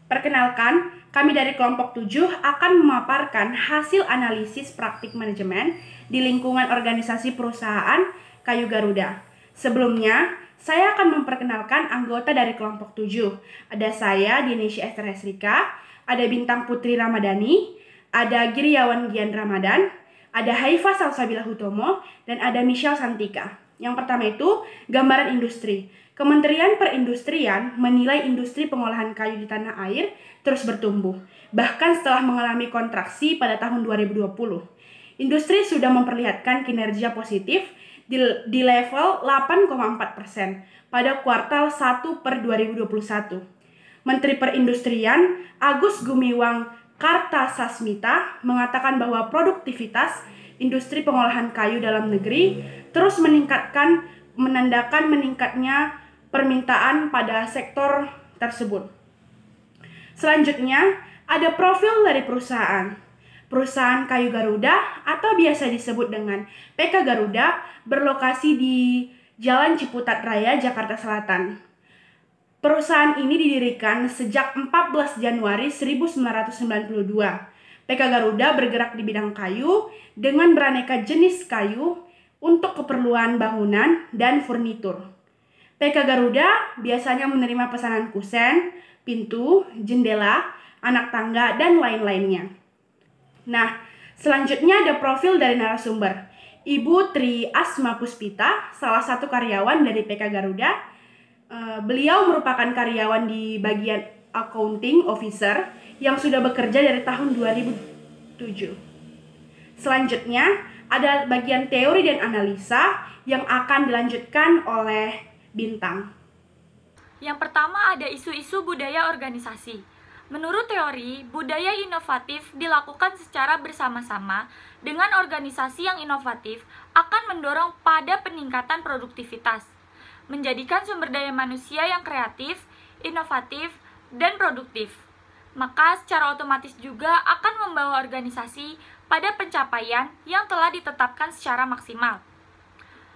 Perkenalkan, kami dari kelompok 7 akan memaparkan hasil analisis praktik manajemen di lingkungan organisasi perusahaan Kayu Garuda. Sebelumnya, saya akan memperkenalkan anggota dari kelompok 7. Ada saya, Dinesia Esther Hesrika, ada Bintang Putri Ramadhani, ada Giriawan Gian Ramadan, ada Haifa Salsabila Hutomo, dan ada Michelle Santika. Yang pertama itu, gambaran industri. Kementerian Perindustrian menilai industri pengolahan kayu di tanah air terus bertumbuh, bahkan setelah mengalami kontraksi pada tahun 2020. Industri sudah memperlihatkan kinerja positif di level 8,4% pada kuartal 1 per 2021. Menteri Perindustrian Agus Gumiwang Kartasasmita mengatakan bahwa produktivitas industri pengolahan kayu dalam negeri terus menandakan meningkatnya permintaan pada sektor tersebut. Selanjutnya, ada profil dari perusahaan. Perusahaan Kayu Garuda atau biasa disebut dengan PK Garuda berlokasi di Jalan Ciputat Raya, Jakarta Selatan. Perusahaan ini didirikan sejak 14 Januari 1992. PK Garuda bergerak di bidang kayu dengan beraneka jenis kayu untuk keperluan bangunan dan furnitur. PK Garuda biasanya menerima pesanan kusen, pintu, jendela, anak tangga, dan lain-lainnya. Nah, selanjutnya ada profil dari narasumber. Ibu Tri Asma Puspita, salah satu karyawan dari PK Garuda. Beliau merupakan karyawan di bagian accounting officer yang sudah bekerja dari tahun 2007. Selanjutnya, ada bagian teori dan analisa yang akan dilanjutkan oleh Bintang. Yang pertama ada isu-isu budaya organisasi. Menurut teori, budaya inovatif dilakukan secara bersama-sama dengan organisasi yang inovatif akan mendorong pada peningkatan produktivitas, menjadikan sumber daya manusia yang kreatif, inovatif, dan produktif. Maka secara otomatis juga akan membawa organisasi pada pencapaian yang telah ditetapkan secara maksimal.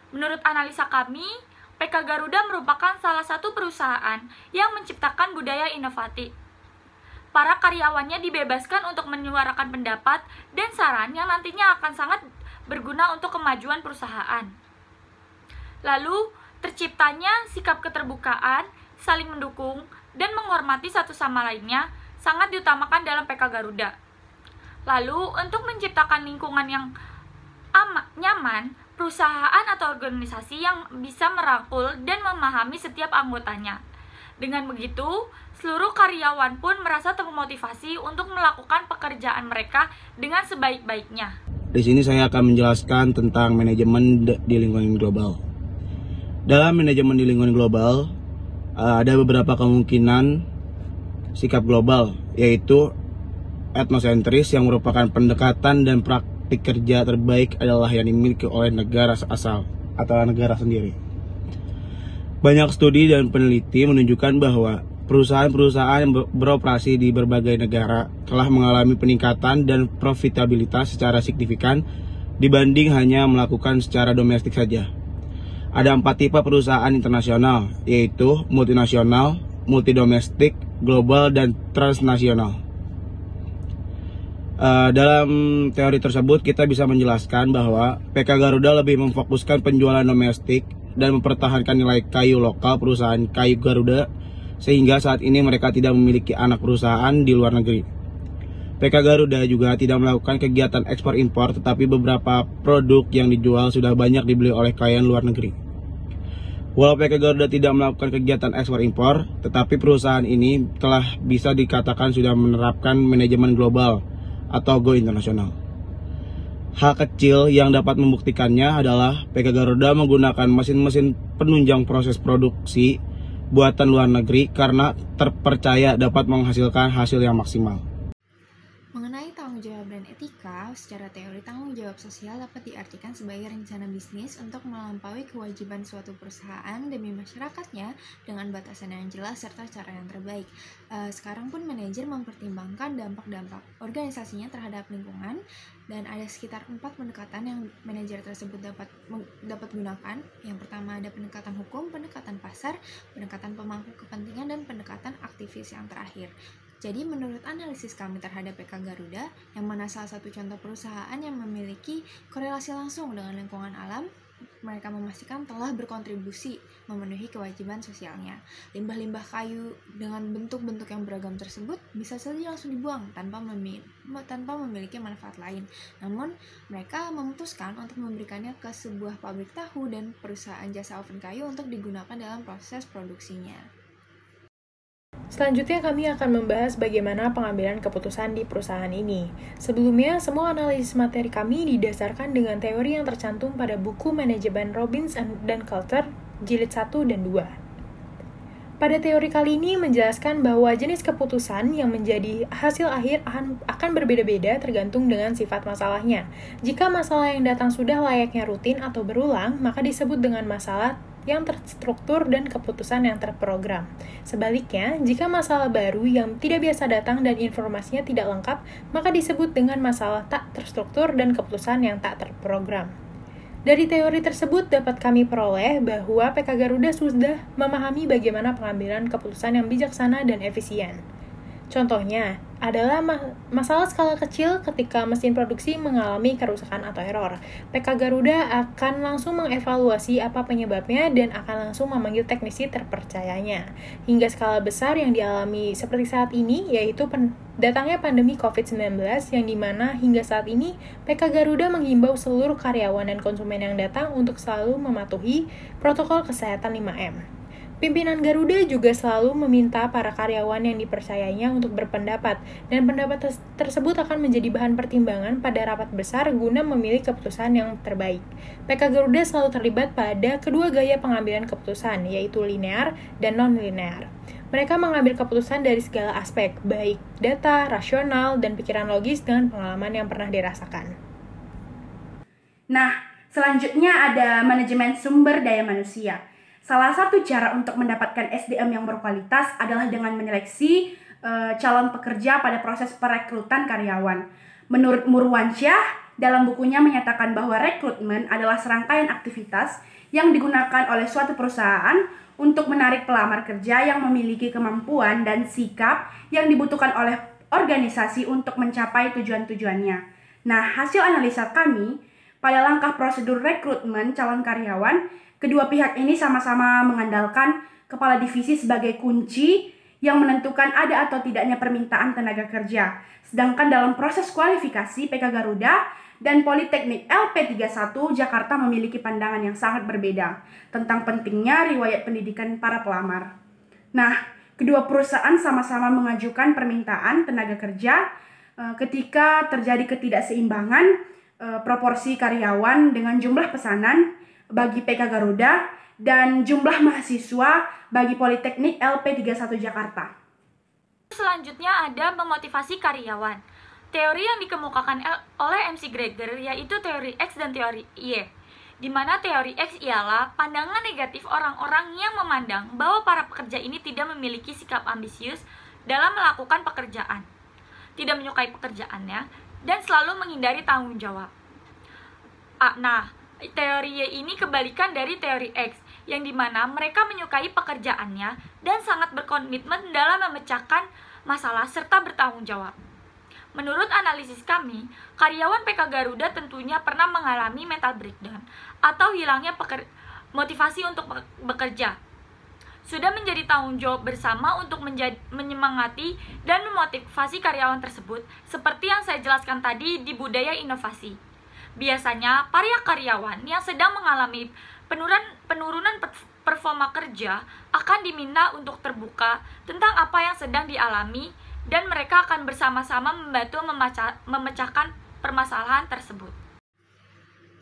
Menurut analisa kami, PK Garuda merupakan salah satu perusahaan yang menciptakan budaya inovatif. Para karyawannya dibebaskan untuk menyuarakan pendapat dan saran yang nantinya akan sangat berguna untuk kemajuan perusahaan. Lalu, terciptanya sikap keterbukaan, saling mendukung, dan menghormati satu sama lainnya sangat diutamakan dalam PK Garuda. Lalu, untuk menciptakan lingkungan yang nyaman, perusahaan atau organisasi yang bisa merangkul dan memahami setiap anggotanya. Dengan begitu, seluruh karyawan pun merasa termotivasi untuk melakukan pekerjaan mereka dengan sebaik-baiknya. Di sini saya akan menjelaskan tentang manajemen di lingkungan global. Dalam manajemen di lingkungan global, ada beberapa kemungkinan sikap global, yaitu etnosentris yang merupakan pendekatan dan praktik kerja terbaik adalah yang dimiliki oleh negara asal atau negara sendiri. Banyak studi dan peneliti menunjukkan bahwa perusahaan-perusahaan yang beroperasi di berbagai negara telah mengalami peningkatan dan profitabilitas secara signifikan dibanding hanya melakukan secara domestik saja. Ada 4 tipe perusahaan internasional, yaitu multinasional, multidomestik, global, dan transnasional. Dalam teori tersebut kita bisa menjelaskan bahwa PK Garuda lebih memfokuskan penjualan domestik dan mempertahankan nilai kayu lokal perusahaan Kayu Garuda sehingga saat ini mereka tidak memiliki anak perusahaan di luar negeri. PK Garuda juga tidak melakukan kegiatan ekspor impor, tetapi beberapa produk yang dijual sudah banyak dibeli oleh klien luar negeri. Walau PK Garuda tidak melakukan kegiatan ekspor impor, tetapi perusahaan ini telah bisa dikatakan sudah menerapkan manajemen global atau go internasional. Hal kecil yang dapat membuktikannya adalah PK Garuda menggunakan mesin-mesin penunjang proses produksi buatan luar negeri karena terpercaya dapat menghasilkan hasil yang maksimal. Mengenai tanggung jawab dan etika, secara teori tanggung jawab sosial dapat diartikan sebagai rencana bisnis untuk melampaui kewajiban suatu perusahaan demi masyarakatnya dengan batasan yang jelas serta cara yang terbaik. Sekarang pun manajer mempertimbangkan dampak-dampak organisasinya terhadap lingkungan dan ada sekitar 4 pendekatan yang manajer tersebut dapat gunakan. Yang pertama ada pendekatan hukum, pendekatan pasar, pendekatan pemangku kepentingan, dan pendekatan aktivis yang terakhir. Jadi menurut analisis kami terhadap PK Garuda, yang mana salah satu contoh perusahaan yang memiliki korelasi langsung dengan lingkungan alam, mereka memastikan telah berkontribusi memenuhi kewajiban sosialnya. Limbah-limbah kayu dengan bentuk-bentuk yang beragam tersebut bisa saja langsung dibuang tanpa memiliki manfaat lain. Namun, mereka memutuskan untuk memberikannya ke sebuah pabrik tahu dan perusahaan jasa oven kayu untuk digunakan dalam proses produksinya. Selanjutnya kami akan membahas bagaimana pengambilan keputusan di perusahaan ini. Sebelumnya, semua analisis materi kami didasarkan dengan teori yang tercantum pada buku manajemen Robbins dan Coulter, jilid 1 dan 2. Pada teori kali ini menjelaskan bahwa jenis keputusan yang menjadi hasil akhir akan berbeda-beda tergantung dengan sifat masalahnya. Jika masalah yang datang sudah layaknya rutin atau berulang, maka disebut dengan masalah yang terstruktur dan keputusan yang terprogram. Sebaliknya, jika masalah baru yang tidak biasa datang dan informasinya tidak lengkap, maka disebut dengan masalah tak terstruktur dan keputusan yang tak terprogram. Dari teori tersebut dapat kami peroleh bahwa PK Garuda sudah memahami bagaimana pengambilan keputusan yang bijaksana dan efisien. Contohnya adalah masalah skala kecil ketika mesin produksi mengalami kerusakan atau error. PK Garuda akan langsung mengevaluasi apa penyebabnya dan akan langsung memanggil teknisi terpercayanya. Hingga skala besar yang dialami seperti saat ini, yaitu datangnya pandemi COVID-19 yang dimana hingga saat ini PK Garuda menghimbau seluruh karyawan dan konsumen yang datang untuk selalu mematuhi protokol kesehatan 5M. Pimpinan Garuda juga selalu meminta para karyawan yang dipercayainya untuk berpendapat, dan pendapat tersebut akan menjadi bahan pertimbangan pada rapat besar guna memilih keputusan yang terbaik. PK Garuda selalu terlibat pada kedua gaya pengambilan keputusan, yaitu linear dan non-linear. Mereka mengambil keputusan dari segala aspek, baik data, rasional, dan pikiran logis dengan pengalaman yang pernah dirasakan. Nah, selanjutnya ada manajemen sumber daya manusia. Salah satu cara untuk mendapatkan SDM yang berkualitas adalah dengan menyeleksi calon pekerja pada proses perekrutan karyawan. Menurut Murwansyah, dalam bukunya menyatakan bahwa rekrutmen adalah serangkaian aktivitas yang digunakan oleh suatu perusahaan untuk menarik pelamar kerja yang memiliki kemampuan dan sikap yang dibutuhkan oleh organisasi untuk mencapai tujuan-tujuannya. Nah, hasil analisa kami pada langkah prosedur rekrutmen calon karyawan, kedua pihak ini sama-sama mengandalkan kepala divisi sebagai kunci yang menentukan ada atau tidaknya permintaan tenaga kerja. Sedangkan dalam proses kualifikasi, PK Garuda dan Politeknik LP31 Jakarta memiliki pandangan yang sangat berbeda tentang pentingnya riwayat pendidikan para pelamar. Nah, kedua perusahaan sama-sama mengajukan permintaan tenaga kerja ketika terjadi ketidakseimbangan proporsi karyawan dengan jumlah pesanan bagi PK Garuda dan jumlah mahasiswa bagi Politeknik LP31 Jakarta. Selanjutnya ada memotivasi karyawan. Teori yang dikemukakan oleh MC Greger yaitu teori X dan teori Y, di mana teori X ialah pandangan negatif orang-orang yang memandang bahwa para pekerja ini tidak memiliki sikap ambisius dalam melakukan pekerjaan, tidak menyukai pekerjaannya, dan selalu menghindari tanggung jawab. Teori Y ini kebalikan dari teori X, yang dimana mereka menyukai pekerjaannya dan sangat berkomitmen dalam memecahkan masalah serta bertanggung jawab. Menurut analisis kami, karyawan PK Garuda tentunya pernah mengalami mental breakdown atau hilangnya motivasi untuk bekerja. Sudah menjadi tanggung jawab bersama untuk menyemangati dan memotivasi karyawan tersebut, seperti yang saya jelaskan tadi di budaya inovasi. Biasanya, para karyawan yang sedang mengalami penurunan performa kerja akan diminta untuk terbuka tentang apa yang sedang dialami dan mereka akan bersama-sama membantu memecahkan permasalahan tersebut.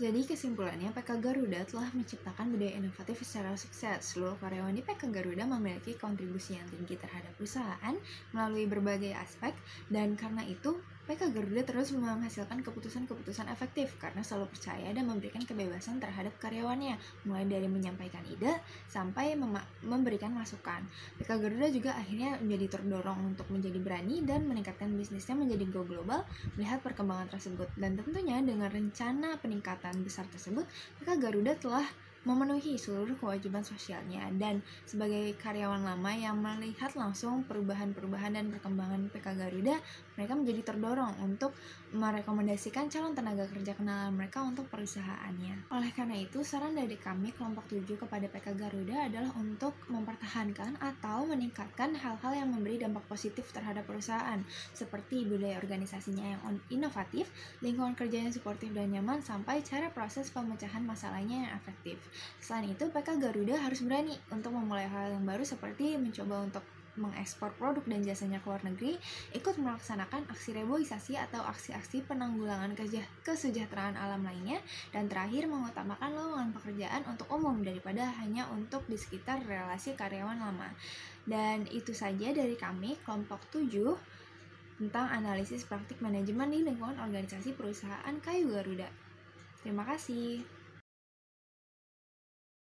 Jadi kesimpulannya, PK Garuda telah menciptakan budaya inovatif secara sukses. Seluruh karyawan di PK Garuda memiliki kontribusi yang tinggi terhadap perusahaan melalui berbagai aspek, dan karena itu PK Garuda terus menghasilkan keputusan-keputusan efektif karena selalu percaya dan memberikan kebebasan terhadap karyawannya, mulai dari menyampaikan ide sampai memberikan masukan. PK Garuda juga akhirnya menjadi terdorong untuk menjadi berani dan meningkatkan bisnisnya menjadi go global melihat perkembangan tersebut. Dan tentunya dengan rencana peningkatan besar tersebut, PK Garuda telah memenuhi seluruh kewajiban sosialnya, dan sebagai karyawan lama yang melihat langsung perubahan-perubahan dan perkembangan PK Garuda, mereka menjadi terdorong untuk merekomendasikan calon tenaga kerja kenalan mereka untuk perusahaannya. Oleh karena itu, saran dari kami kelompok 7 kepada PK Garuda adalah untuk mempertahankan atau meningkatkan hal-hal yang memberi dampak positif terhadap perusahaan, seperti budaya organisasinya yang inovatif, lingkungan kerja yang suportif dan nyaman, sampai cara proses pemecahan masalahnya yang efektif. Selain itu, PK Garuda harus berani untuk memulai hal yang baru seperti mencoba untuk mengekspor produk dan jasanya ke luar negeri, ikut melaksanakan aksi reboisasi atau aksi-aksi penanggulangan kesejahteraan alam lainnya, dan terakhir mengutamakan lowongan pekerjaan untuk umum daripada hanya untuk di sekitar relasi karyawan lama. Dan itu saja dari kami, kelompok 7, tentang analisis praktik manajemen di lingkungan organisasi perusahaan Kayu Garuda. Terima kasih.